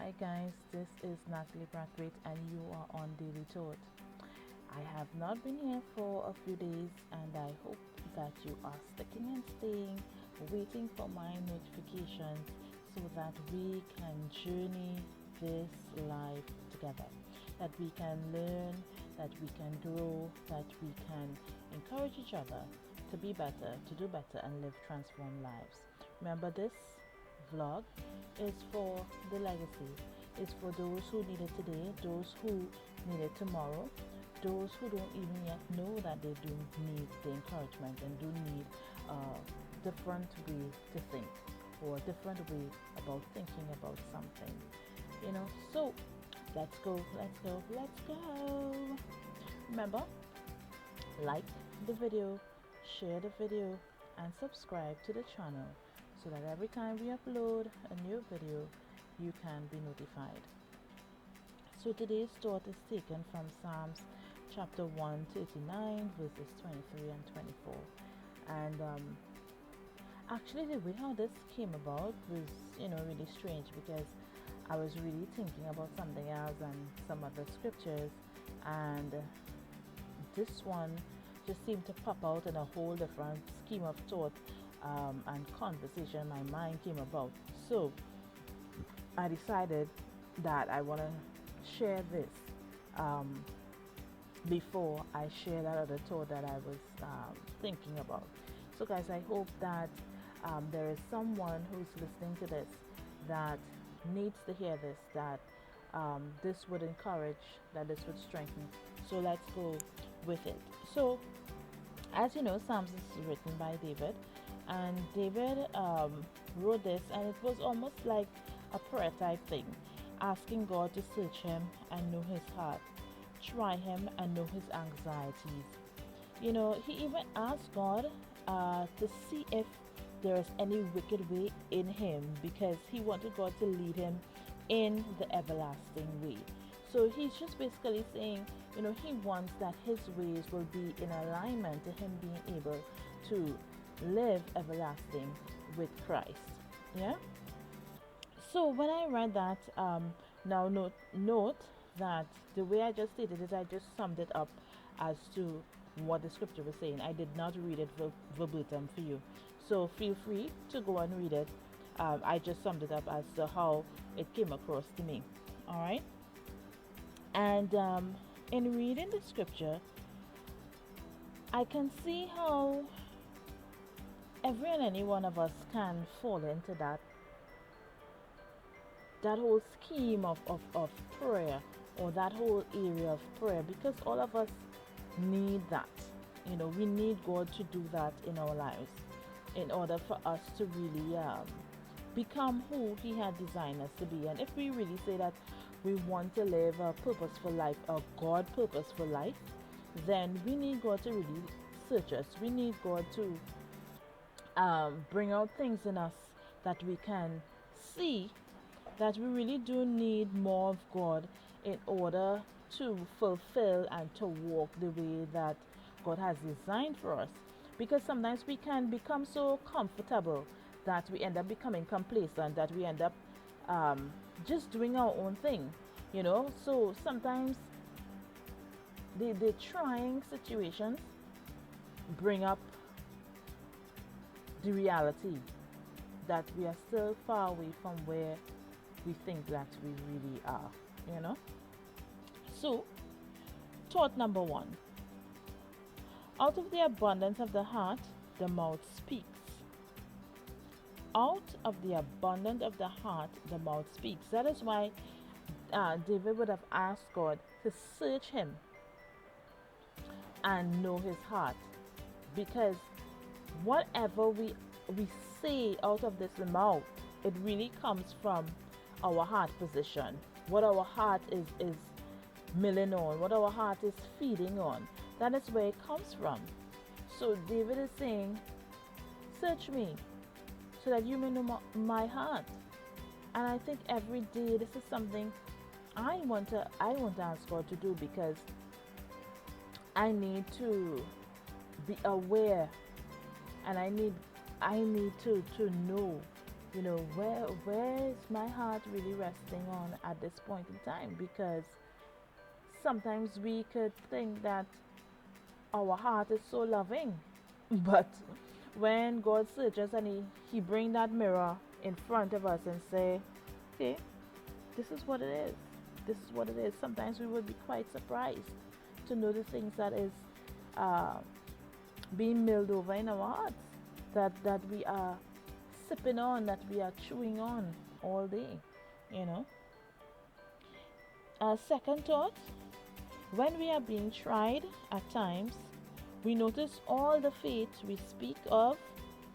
Hi guys, this is Natalie Brathwaite and you are on Daily Thought. I have not been here for a few days and I hope that you are sticking and staying, waiting for my notifications so that we can journey this life together. That we can learn, that we can grow, that we can encourage each other to be better, to do better, and live transformed lives. Remember, this vlog is for the legacy. It's for those who need it today, those who need it tomorrow, those who don't even yet know that they do need the encouragement and do need a different way to think or a different way about thinking about something. So let's go, let's go, let's go. Remember, like the video, share the video, and subscribe to the channel so that every time we upload a new video, you can be notified. So today's thought is taken from Psalms chapter 139, verses 23 and 24. And actually, the way how this came about was, really strange because I was really thinking about something else and some other scriptures, and this one just seemed to pop out in a whole different scheme of thought and conversation my mind came about. So I decided that I want to share this before I share that other thought that I was thinking about. So guys, I hope that there is someone who's listening to this that needs to hear this, that this would encourage, that this would strengthen. So let's go with it. So as you know, Psalms is written by David, and David wrote this, and it was almost like a prayer type thing, asking God to search him and know his heart, try him and know his anxieties. He even asked God to see if there is any wicked way in him, because he wanted God to lead him in the everlasting way. So he's just basically saying, he wants that his ways will be in alignment to him being able to live everlasting with Christ. Yeah. So when I read that, now note that the way I just stated it, I just summed it up as to what the scripture was saying. I did not read it verbatim for you. So feel free to go and read it. I just summed it up as to how it came across to me. All right. And in reading the scripture, I can see how every and any one of us can fall into that whole scheme of prayer, or that whole area of prayer, because all of us need that. We need God to do that in our lives in order for us to really become who he had designed us to be. And if we really say that we want to live a purposeful life, a God purposeful life, then we need God to really search us. We need God to bring out things in us that we can see that we really do need more of God in order to fulfill and to walk the way that God has designed for us. Because sometimes we can become so comfortable that we end up becoming complacent, that we end up just doing our own thing. So sometimes the trying situations bring up the reality that we are still far away from where we think that we really are. So, thought number one: out of the abundance of the heart, the mouth speaks. Out of the abundance of the heart, the mouth speaks. That is why David would have asked God to search him and know his heart, because whatever we say out of this mouth, it really comes from our heart position, what our heart is milling on, what our heart is feeding on. That is where it comes from. So David is saying, search me so that you may know my heart. And I think every day this is something I want to ask God to do, because I need to be aware, and I need to know Where is my heart really resting on at this point in time? Because sometimes we could think that our heart is so loving, but when God searches and he bring that mirror in front of us and say, okay, this is what it is. This is what it is. Sometimes we would be quite surprised to know the things that is uh, being milled over in our hearts, that we are sipping on, that we are chewing on all day. You know. Second thought: when we are being tried at times, we notice all the faith we speak of,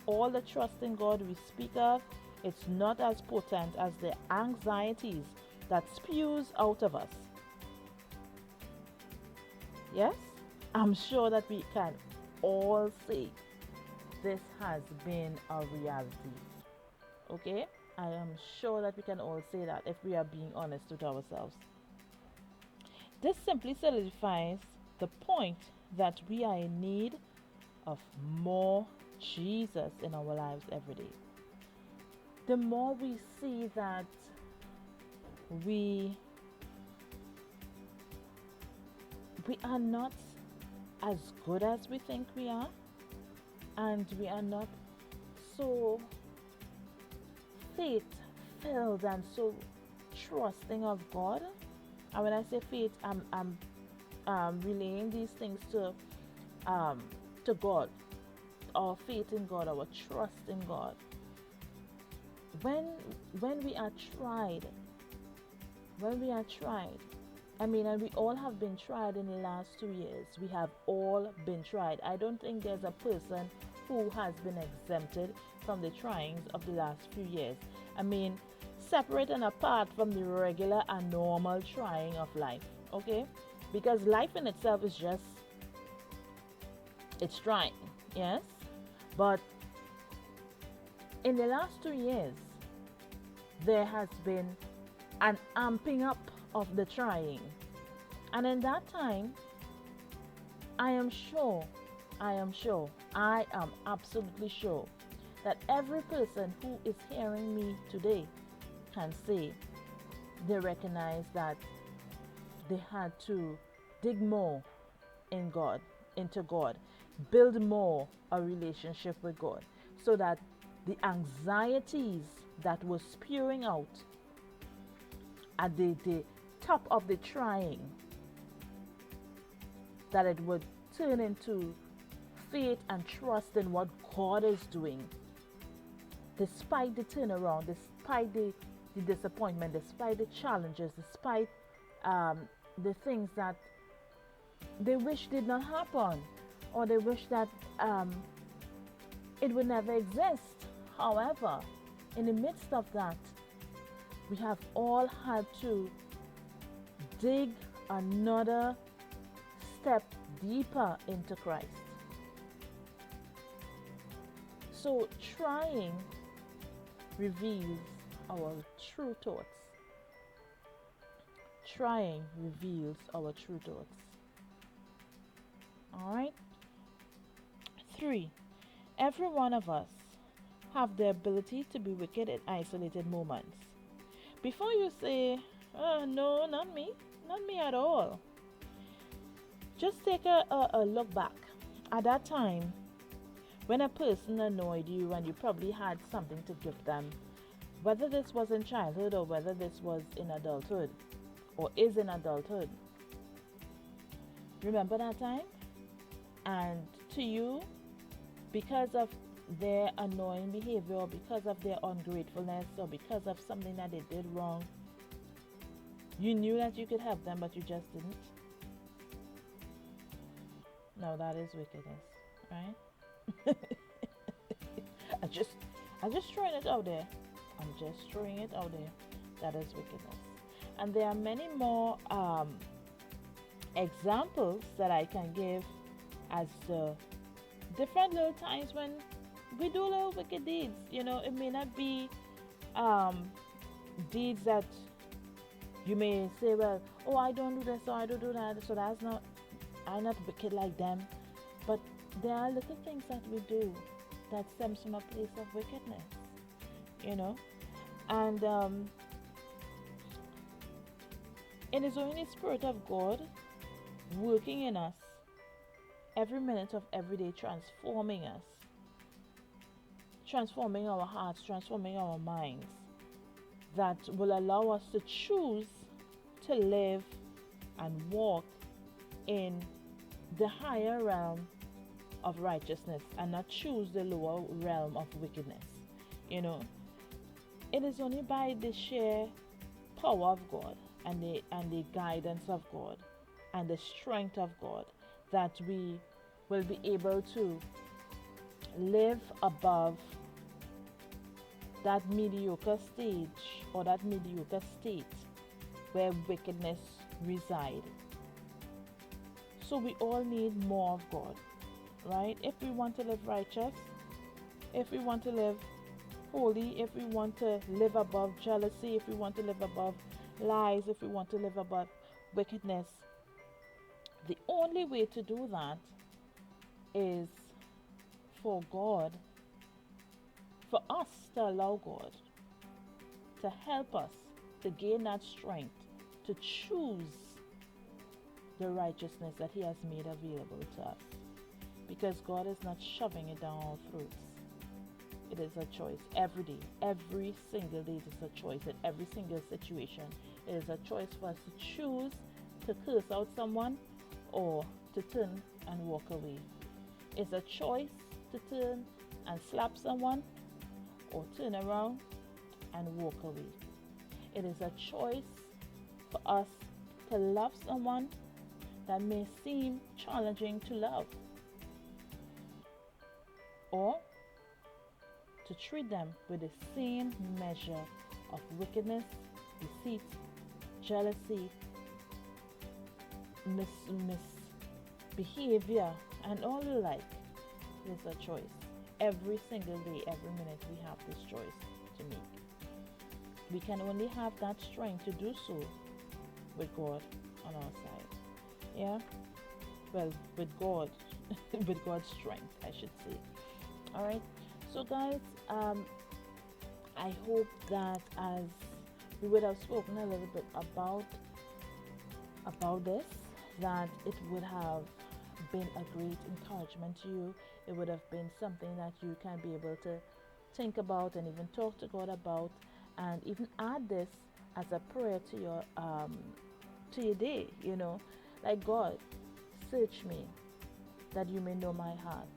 all the trust in God we speak of. It's not as potent as the anxieties that spews out of us. Yes, I'm sure that we can all say this has been a reality. Okay, I am sure that we can all say that if we are being honest with ourselves. This simply solidifies the point that we are in need of more Jesus in our lives every day. The more we see that we are not as good as we think we are, and we are not so faith filled and so trusting of God. And when I say faith, I'm relaying these things to God, our faith in God, our trust in God. When we are tried, and we all have been tried in the last 2 years. We have all been tried. I don't think there's a person who has been exempted from the tryings of the last few years. Separate and apart from the regular and normal trying of life, okay? Because life in itself is just, it's trying, yes? But in the last 2 years, there has been an amping up of the trying. And in that time, I am absolutely sure that every person who is hearing me today can say they recognize that they had to dig more into God, build more a relationship with God, so that the anxieties that were spewing out at the top of the trying, that it would turn into faith and trust in what God is doing, despite the turnaround, despite the disappointment, despite the challenges, despite the things that they wish did not happen, or they wish that it would never exist. However, in the midst of that, we have all had to dig another step deeper into Christ. So trying reveals our true thoughts. Trying reveals our true thoughts. Alright? 3. Every one of us have the ability to be wicked in isolated moments. Before you say, oh, no, not me at all, just take a look back at that time when a person annoyed you and you probably had something to give them, whether this was in childhood or whether this was in adulthood or is in adulthood. Remember that time? And to you, because of their annoying behavior, or because of their ungratefulness, or because of something that they did wrong, you knew that you could help them, but you just didn't. No, that is wickedness, right? I just throwing it out there. I'm just throwing it out there. That is wickedness. And there are many more examples that I can give as the different little times when we do little wicked deeds. It may not be deeds that you may say, well, oh, I don't do this or I don't do that, so I'm not wicked like them. But there are little things that we do that stems from a place of wickedness. you know. And it is only the Spirit of God working in us every minute of every day, transforming us, transforming our hearts, transforming our minds, that will allow us to choose to live and walk in the higher realm of righteousness and not choose the lower realm of wickedness. You know, it is only by the sheer power of God and the guidance of God and the strength of God that we will be able to live above that mediocre stage or that mediocre state where wickedness resides. So we all need more of God, right? If we want to live righteous, if we want to live holy, if we want to live above jealousy, if we want to live above lies, if we want to live above wickedness, the only way to do that is for God, for us to allow God to help us to gain that strength to choose the righteousness that He has made available to us. Because God is not shoving it down our throats. It is a choice every day. Every single day it is a choice. In every single situation, it is a choice for us to choose to curse out someone or to turn and walk away. It's a choice to turn and slap someone or turn around and walk away. It is a choice for us to love someone that may seem challenging to love, or to treat them with the same measure of wickedness, deceit, jealousy, misbehavior, and all the like. It is a choice. Every single day, every minute, we have this choice to make. We can only have that strength to do so with God on our side. Yeah? Well, with God, with God's strength, I should say. Alright? So, guys, I hope that as we would have spoken a little bit about this, that it would have been a great encouragement to you. It would have been something that you can be able to think about and even talk to God about, and even add this as a prayer to your day. You know, like, God, search me that you may know my heart.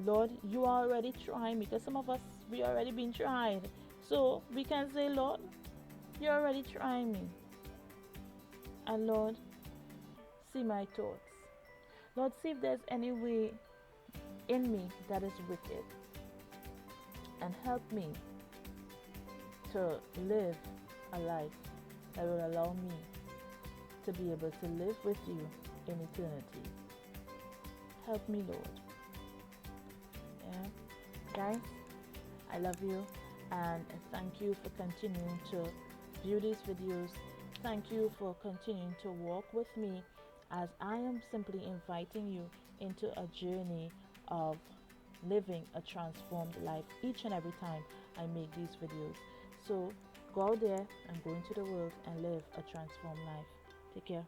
Lord, you are already trying me, because some of us, we already been tried. So we can say, Lord, you're already trying me. And Lord, see my thoughts. Lord, see if there's any way in me that is wicked. And help me to live a life that will allow me to be able to live with you in eternity. Help me, Lord. Yeah. Guys, I love you, and thank you for continuing to view these videos. Thank you for continuing to walk with me as I am simply inviting you into a journey of living a transformed life each and every time I make these videos. So go out there and go into the world and live a transformed life. Take care.